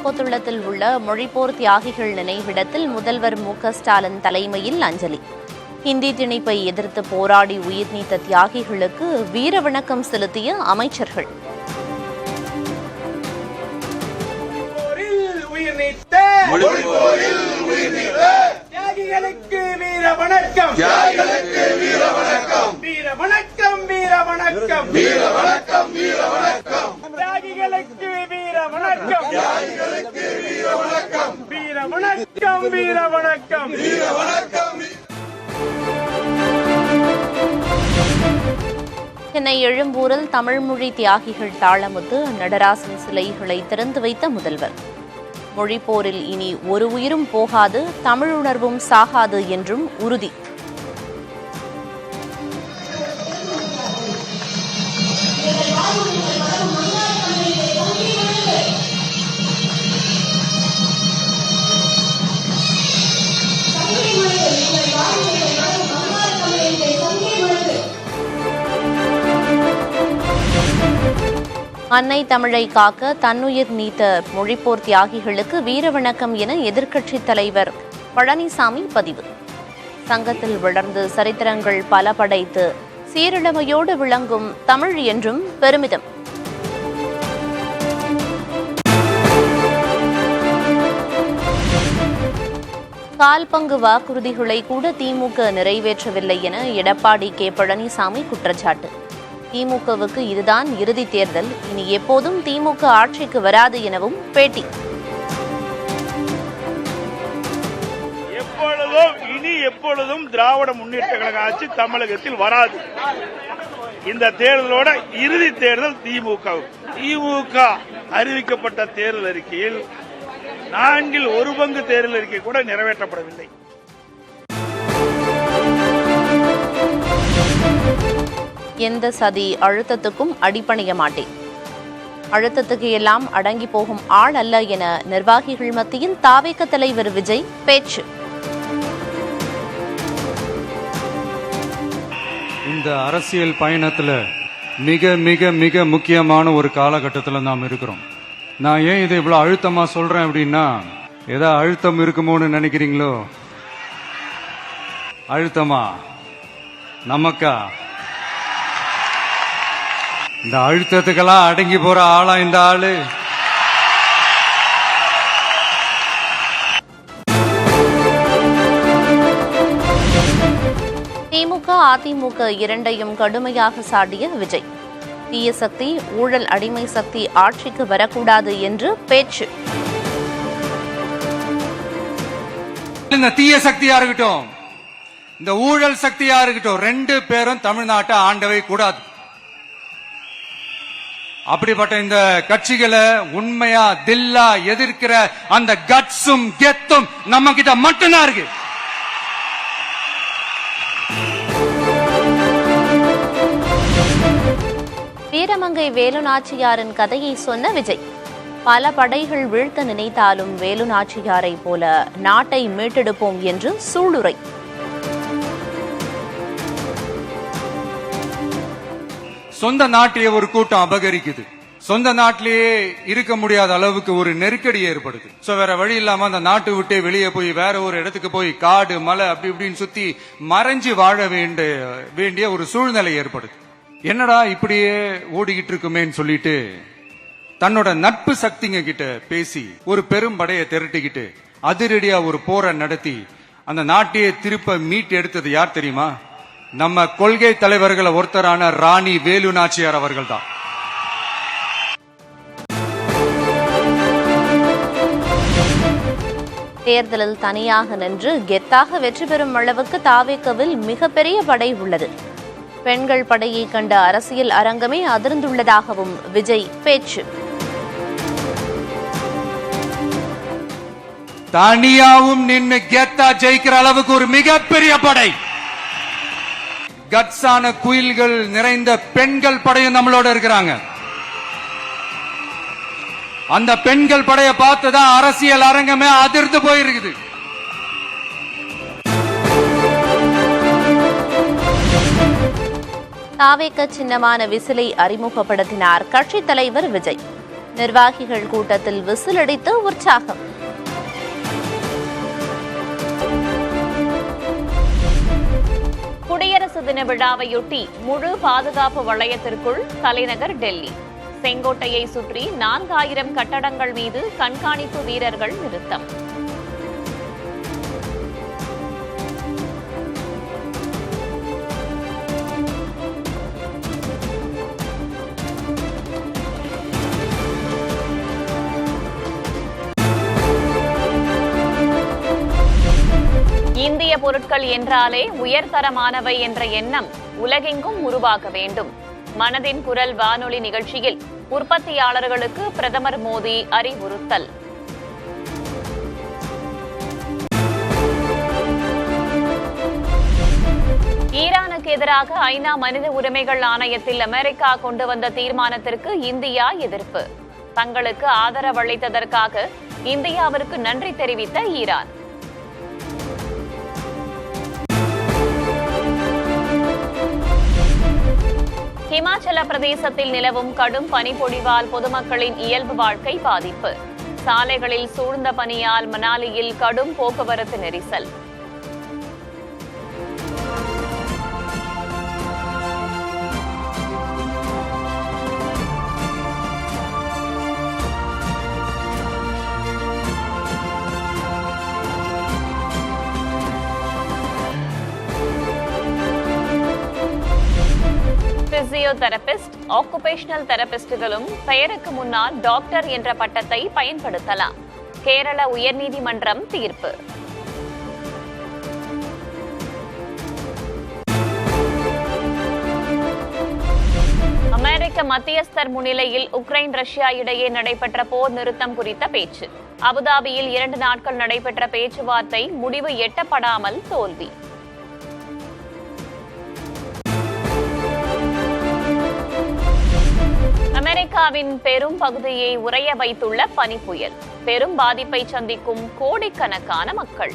கொத்துளத்தில் உள்ள மொழிப்போர் தியாகிகள் நினைவிடத்தில் முதல்வர் மு.க.ஸ்டாலின் தலைமையில் அஞ்சலி. ஹிந்தி திணிப்பை எதிர்த்து போராடி உயிர் நீத்த தியாகிகளுக்கு வீர வணக்கம் செலுத்திய அமைச்சர்கள். சென்னை எழும்பூரில் தமிழ்மொழி தியாகிகள் தாளமுத்து நடராசன் சிலைகளை திறந்து வைத்த முதல்வர். மொழிப்போரில் இனி ஒரு உயிரும் போகாது, தமிழுணர்வும் சாகாது என்றும் உறுதி. அன்னை தமிழை காக்க தன்னுயிர் நீத்த மொழிப்போர் தியாகிகளுக்கு வீரவணக்கம் என எதிர்க்கட்சித் தலைவர் பழனிசாமி பதிவு. சங்கத்தில் வளர்ந்து சரித்திரங்கள் பல படைத்து சீரிழமையோடு விளங்கும் தமிழ் என்றும் பெருமிதம். கால் பங்கு வாக்குறுதிகளை கூட திமுக நிறைவேற்றவில்லை என எடப்பாடி கே. பழனிசாமி குற்றச்சாட்டு. திமுகவுக்கு இதுதான் இறுதி தேர்தல், இனி எப்போதும் திமுக ஆட்சிக்கு வராது எனவும் பேட்டி. எப்பொழுதும் திராவிட முன்னேற்ற கழக ஆட்சி தமிழகத்தில் வராது. இந்த தேர்தலோட இறுதி தேர்தல் திமுக அறிவிக்கப்பட்ட தேர்தல் அறிக்கையில் 1/4 தேர்தல் அறிக்கை கூட நிறைவேற்றப்படவில்லை. எந்த சதி அழுத்தத்துக்கும் அடிபணிய மாட்டேன், அழுத்தத்துக்கு எல்லாம் அடங்கி போகும் ஆள் அல்ல என நிர்வாகிகள் மத்தியில் தாவேக தலைவர் விஜய் பேச்சு. இந்த அரசியல் பயணத்தில் மிக மிக மிக முக்கியமான ஒரு காலகட்டத்தில் நாம் இருக்கிறோம். நான் ஏன் இதை இவ்வளவு அழுத்தமா சொல்றேன் அப்படின்னா, ஏதாவது அழுத்தம் இருக்குமோன்னு நினைக்கிறீங்களோ? அழுத்தமா நமக்கா? இந்த அழுத்தத்துக்கெல்லாம் அடங்கி போற ஆளா இந்த ஆளு? திமுக அதிமுக இரண்டையும் கடுமையாக சாடிய விஜய். தீய சக்தி, ஊழல் அடிமை சக்தி ஆட்சிக்கு வரக்கூடாது என்று பேச்சு. இந்த தீய சக்தியா இருக்கட்டும், இந்த ஊழல் சக்தியா இருக்கட்டும், 2 பேரும் தமிழ்நாட்டை ஆண்டவே கூடாது. அப்படிப்பட்ட இந்த கட்சிகளை உண்மையா தில்லா எதிர்க்கிற அந்த கட்ஸும் கெத்தும் நம்ம கிட்ட மட்டும்தான் இருக்கு. வீரமங்கை வேலுநாச்சியாரின் கதையை சொன்ன விஜய். பல படைகள் வீழ்த்த நினைத்தாலும் வேலுநாச்சியாரை போல நாட்டை மீட்டெடுப்போம் என்று சூளுரை. சொந்த நாட்டிலேயே ஒரு கூட்டம் அபகரிக்குது, சொந்த நாட்டிலேயே இருக்க முடியாத அளவுக்கு ஒரு நெருக்கடி ஏற்படுது. சோ வேற வழி இல்லாம அந்த நாட்டு விட்டே வெளியே போய் வேற ஒரு இடத்துக்கு போய் காடு மலை அப்படி இப்படின்னு சுத்தி மறைஞ்சு வாழ வேண்டிய ஒரு சூழ்நிலை ஏற்படுது. என்னடா இப்படியே ஓடிக்கிட்டு இருக்குமேன்னு சொல்லிட்டு தன்னோட நட்பு சக்திங்க கிட்ட பேசி ஒரு பெரும் படையை திரட்டிக்கிட்டு அதிரடியா ஒரு போரை நடத்தி அந்த நாட்டையே திருப்ப மீட்டு எடுத்தது யார் தெரியுமா? நம்ம கொள்கை தலைவர்களை ஒருத்தரான ராணி வேலு நாச்சியார் அவர்கள் தான். தேர்தலில் தனியாக நின்று கெத்தாக வெற்றி பெறும் அளவுக்கு தாவேகவில் மிகப்பெரிய படை உள்ளது. பெண்கள் படையை கண்ட அரசியல் அரங்கமே அதிர்ந்துள்ளதாகவும் விஜய் பேச்சு. தனியாவும் நின்று கெத்தா ஜெயிக்கிற அளவுக்கு ஒரு மிகப்பெரிய படை, கட்ஸான குயில்கள் நிறைந்த பெண்கள் படையும் நம்மளோட இருக்கிறாங்க. அந்த பெண்கள் படையை பார்த்துதான் அரசியல் அரங்கமே அதிர்ந்து போயிருக்குது. தாவேக சின்னமான விசிலை அறிமுகப்படுத்தினார் கட்சித் தலைவர் விஜய். நிர்வாகிகள் கூட்டத்தில் விசிலடித்து உற்சாகம். குடியரசு தின விழாவையொட்டி முழு பாதுகாப்பு வளையத்திற்குள் தலைநகர் டெல்லி. செங்கோட்டையை சுற்றி 4000 கட்டடங்கள் மீது கண்காணிப்பு வீரர்கள் நிறுத்தம். இந்திய பொருட்கள் என்றாலே உயர்தரமானவை என்ற எண்ணம் உலகெங்கும் உருவாக வேண்டும். மனதின் குரல் வானொலி நிகழ்ச்சியில் உற்பத்தியாளர்களுக்கு பிரதமர் மோடி அறிவுறுத்தல். ஈரானுக்கு எதிராக ஐநா மனித உரிமைகள் ஆணையத்தில் அமெரிக்கா கொண்டு வந்த தீர்மானத்திற்கு இந்தியா எதிர்ப்பு. தங்களுக்கு ஆதரவளித்ததற்காக இந்தியாவிற்கு நன்றி தெரிவித்த ஈரான். ஹிமாச்சல பிரதேசத்தில் நிலவும் கடும் பனிப்பொழிவால் பொதுமக்களின் இயல்பு வாழ்க்கை பாதிப்பு. சாலைகளில் சூழ்ந்த பனியால் மனாலியில் கடும் போக்குவரத்து நெரிசல். பிசியோதெரபிஸ்ட், ஆக்குபேஷனல் தெரபிஸ்டுகளும் பெயருக்கு முன்னால் டாக்டர் என்ற பட்டத்தை பயன்படுத்தலாம். கேரள உயர்நீதிமன்றம் தீர்ப்பு. அமெரிக்க மத்தியஸ்தர் முன்னிலையில் உக்ரைன் ரஷ்யா இடையே நடைபெற்ற போர் நிறுத்தம் குறித்த பேச்சு. அபுதாபியில் 2 நாட்கள் நடைபெற்ற பேச்சுவார்த்தை முடிவு எட்டப்படாமல் தோல்வி. அமெரிக்காவின் பெரும் பகுதியை உறைய வைத்துள்ள பனிப்புயல். பெரும் பாதிப்பை சந்திக்கும் கோடிக்கணக்கான மக்கள்.